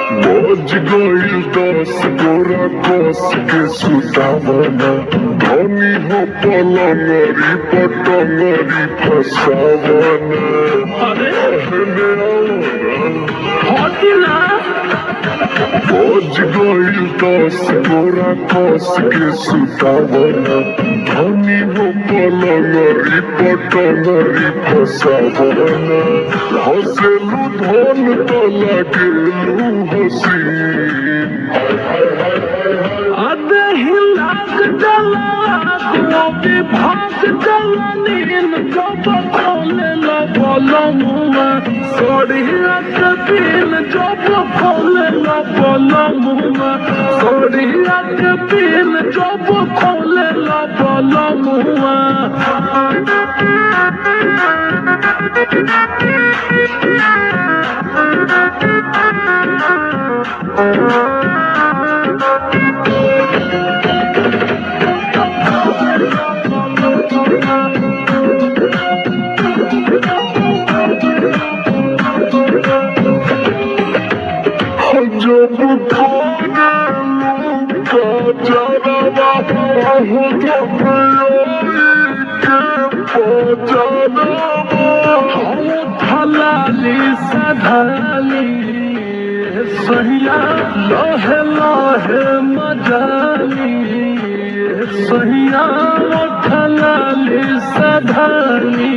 गई 10 गोरा कस के सुतावना धनी हो पलंगरी पटंगरी फसावना बज गई 10 गोरा कस के सुतावना धनी हो पलंगरी पटंगरी फसावना हसेलू धन तो लागेलू हसीन अदही लाग डला विभाग डला नील जब खोले लबलमुआ सोड़िया के पीन जब खोले लबलमुआ सोड़िया के पीन जब खोले लबलमुआ जब खाने लूका जरवा हो जब के पजरवा हम थलाली सधाली सहिया लहे लहे मजाली सहिया थलाली सधाली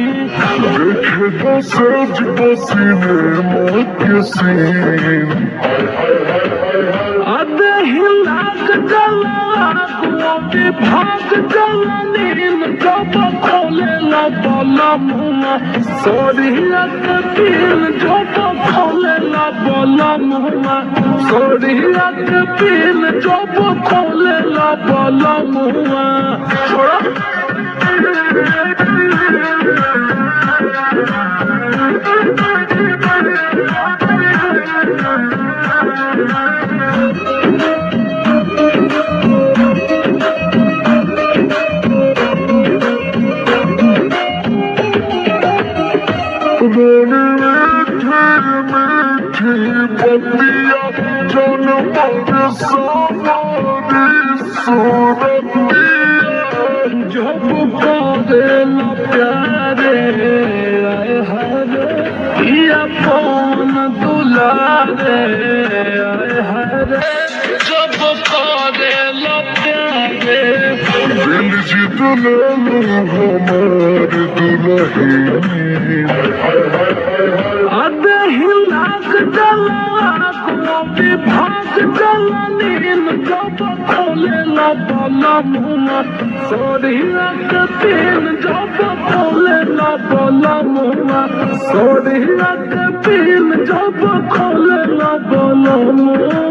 देखे दसज पसीने मौत के सीन अदही लाग जला विभाग जला नील जब खोले लबलमुआ सोड़िया के पीन जब खोले लबलमुआ सोड़िया के पीन जब खोले लबलमुआ बतिया जन पर सारी सूरतिया जब पागल प्यारे आए हरे या पौन दुलारे आए हरे जब पागल प्यारे दिल जीत ले हमार दुल्हन अदही लाग डला विभाग डला नील जब खोले लबलमुआ सोड़िया के पीन जब खोले लबलमुआ सोड़िया के पीन जब खोले लबलमुआ